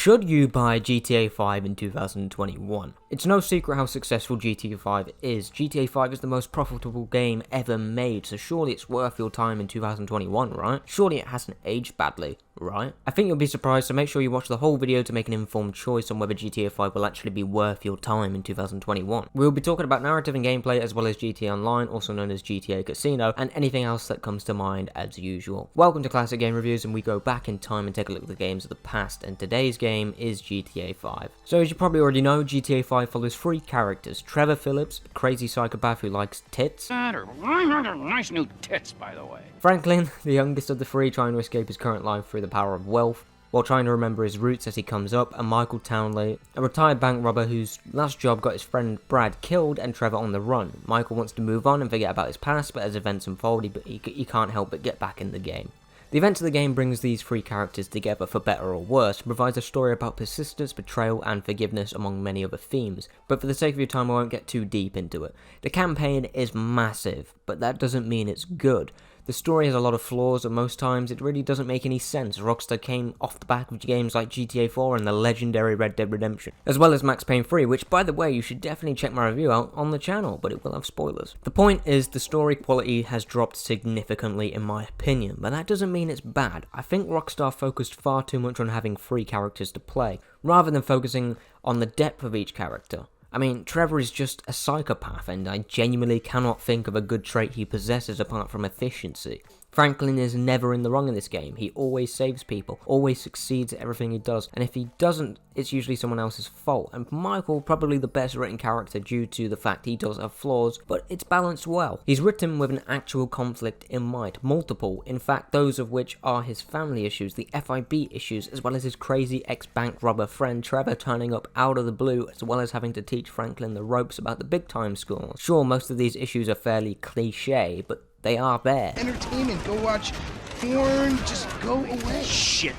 Should you buy GTA 5 in 2021? It's no secret how successful GTA 5 is. GTA 5 is the most profitable game ever made, so surely it's worth your time in 2021, right? Surely it hasn't aged badly, right? I think you'll be surprised, so make sure you watch the whole video to make an informed choice on whether GTA 5 will actually be worth your time in 2021. We'll be talking about narrative and gameplay, as well as GTA Online, also known as GTA Casino, and anything else that comes to mind as usual. Welcome to Classic Game Reviews, and we go back in time and take a look at the games of the past, and today's game is GTA 5. So as you probably already know, GTA 5 follows three characters: Trevor Phillips, a crazy psychopath who likes tits. Nice new tits, by the way. Franklin, the youngest of the three, trying to escape his current life through the power of wealth, while trying to remember his roots as he comes up, and Michael Townley, a retired bank robber whose last job got his friend Brad killed and Trevor on the run. Michael wants to move on and forget about his past, but as events unfold, he can't help but get back in the game. The events of the game brings these three characters together for better or worse, and provides a story about persistence, betrayal, and forgiveness among many other themes, but for the sake of your time I won't get too deep into it. The campaign is massive, but that doesn't mean it's good. The story has a lot of flaws, and most times it really doesn't make any sense. Rockstar came off the back of games like GTA 4 and the legendary Red Dead Redemption, as well as Max Payne 3, which, by the way, you should definitely check my review out on the channel, but it will have spoilers. The point is, the story quality has dropped significantly in my opinion, but that doesn't mean it's bad. I think Rockstar focused far too much on having three characters to play, rather than focusing on the depth of each character. I mean, Trevor is just a psychopath, and I genuinely cannot think of a good trait he possesses apart from efficiency. Franklin is never in the wrong in this game. He always saves people, always succeeds at everything he does, and if he doesn't, it's usually someone else's fault. And Michael, probably the best written character due to the fact he does have flaws, but it's balanced well. He's written with an actual conflict in mind, multiple, in fact those of which are his family issues, the FIB issues, as well as his crazy ex-bank robber friend Trevor turning up out of the blue, as well as having to teach Franklin the ropes about the big time school. Sure, most of these issues are fairly cliche, but they are there. Entertainment, go watch porn, just go away. Shit.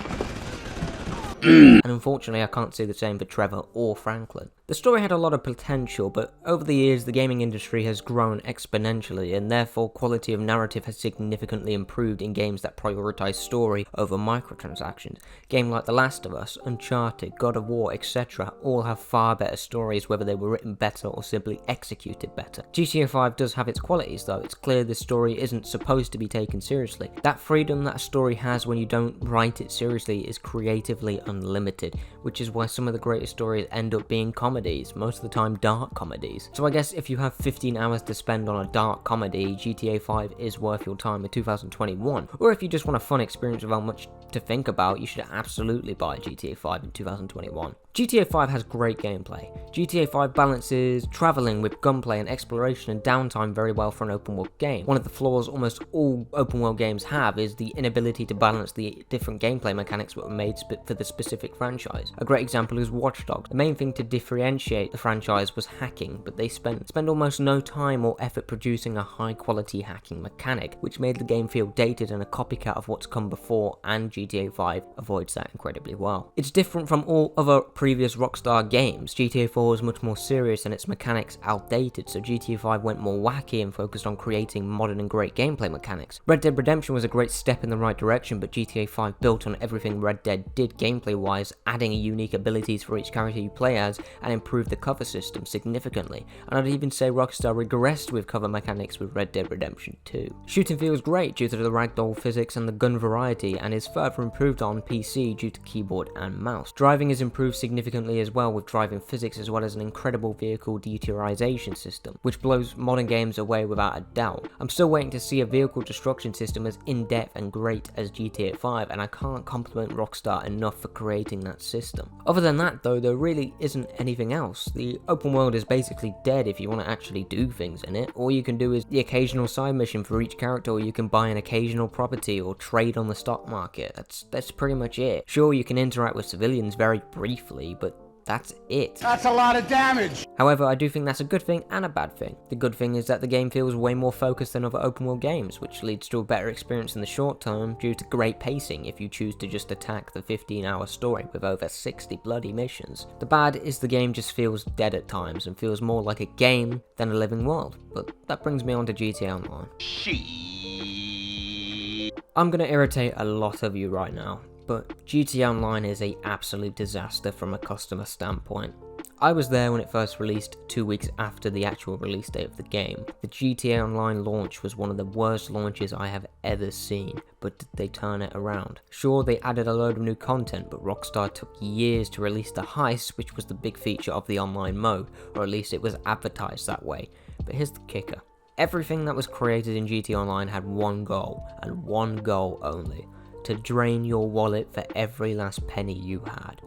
And unfortunately I can't say the same for Trevor or Franklin. The story had a lot of potential, but over the years the gaming industry has grown exponentially, and therefore quality of narrative has significantly improved in games that prioritize story over microtransactions. Games like The Last of Us, Uncharted, God of War, etc. all have far better stories, whether they were written better or simply executed better. GTA 5 does have its qualities though. It's clear the story isn't supposed to be taken seriously. That freedom that a story has when you don't write it seriously is creatively unlimited, which is why some of the greatest stories end up being comedies, most of the time dark comedies. So I guess if you have 15 hours to spend on a dark comedy, GTA 5 is worth your time in 2021. Or if you just want a fun experience without much to think about, you should absolutely buy GTA 5 in 2021. GTA 5 has great gameplay. GTA 5 balances traveling with gunplay and exploration and downtime very well for an open world game. One of the flaws almost all open world games have is the inability to balance the different gameplay mechanics that were made for the specific franchise. A great example is Watch Dogs. The main thing to differentiate the franchise was hacking, but they spent almost no time or effort producing a high quality hacking mechanic, which made the game feel dated and a copycat of what's come before, and GTA 5 avoids that incredibly well. It's different from all other previous Rockstar games. GTA 4 was much more serious and its mechanics outdated, so GTA 5 went more wacky and focused on creating modern and great gameplay mechanics. Red Dead Redemption was a great step in the right direction, but GTA 5 built on everything Red Dead did gameplay wise, adding unique abilities for each character you play as, and improved the cover system significantly. And I'd even say Rockstar regressed with cover mechanics with Red Dead Redemption 2. Shooting feels great due to the ragdoll physics and the gun variety, and is further improved on PC due to keyboard and mouse. Driving is improved significantly as well with driving physics, as well as an incredible vehicle deteriorization system, which blows modern games away without a doubt. I'm still waiting to see a vehicle destruction system as in-depth and great as GTA 5, and I can't compliment Rockstar enough for creating that system. Other than that though, there really isn't anything else. The open world is basically dead if you want to actually do things in it. All you can do is the occasional side mission for each character, or you can buy an occasional property or trade on the stock market. That's pretty much it. Sure, you can interact with civilians very briefly, but that's it. That's a lot of damage. However, I do think that's a good thing and a bad thing. The good thing is that the game feels way more focused than other open world games, which leads to a better experience in the short term due to great pacing if you choose to just attack the 15-hour story with over 60 bloody missions. The bad is the game just feels dead at times and feels more like a game than a living world. But that brings me on to GTA Online. I'm gonna irritate a lot of you right now. but GTA Online is an absolute disaster from a customer standpoint. I was there when it first released 2 weeks after the actual release date of the game. The GTA Online launch was one of the worst launches I have ever seen, but did they turn it around? Sure, they added a load of new content, but Rockstar took years to release the heist, which was the big feature of the online mode, or at least it was advertised that way. But here's the kicker. Everything that was created in GTA Online had one goal, and one goal only: to drain your wallet for every last penny you had.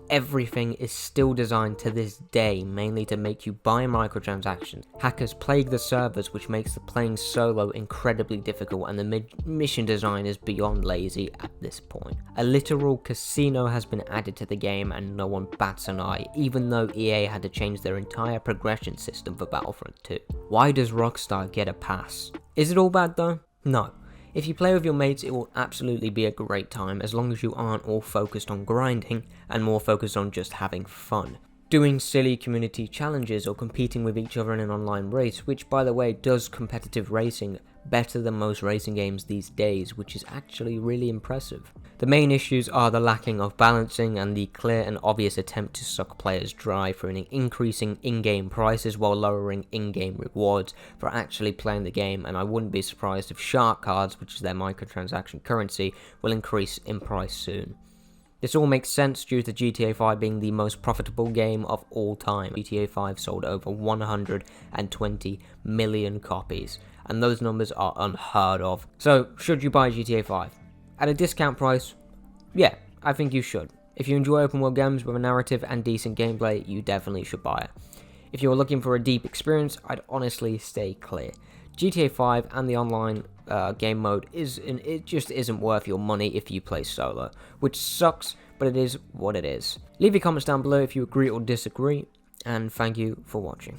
Everything is still designed to this day mainly to make you buy microtransactions. Hackers plague the servers, which makes the playing solo incredibly difficult, and the mission design is beyond lazy at this point. A literal casino has been added to the game and no one bats an eye, even though EA had to change their entire progression system for Battlefront 2. Why does Rockstar get a pass? Is it all bad though? No. If you play with your mates, it will absolutely be a great time as long as you aren't all focused on grinding and more focused on just having fun. Doing silly community challenges or competing with each other in an online race, which by the way does competitive racing better than most racing games these days, which is actually really impressive. The main issues are the lacking of balancing and the clear and obvious attempt to suck players dry for increasing in-game prices while lowering in-game rewards for actually playing the game, and I wouldn't be surprised if shark cards, which is their microtransaction currency, will increase in price soon. This all makes sense due to GTA 5 being the most profitable game of all time. GTA 5 sold over 120 million copies, and those numbers are unheard of. So, should you buy GTA 5? At a discount price? Yeah, I think you should. If you enjoy open world games with a narrative and decent gameplay, you definitely should buy it. If you're looking for a deep experience, I'd honestly stay clear. GTA 5 and the online game mode it just isn't worth your money if you play solo, which sucks, but it is what it is. Leave your comments down below if you agree or disagree, and thank you for watching.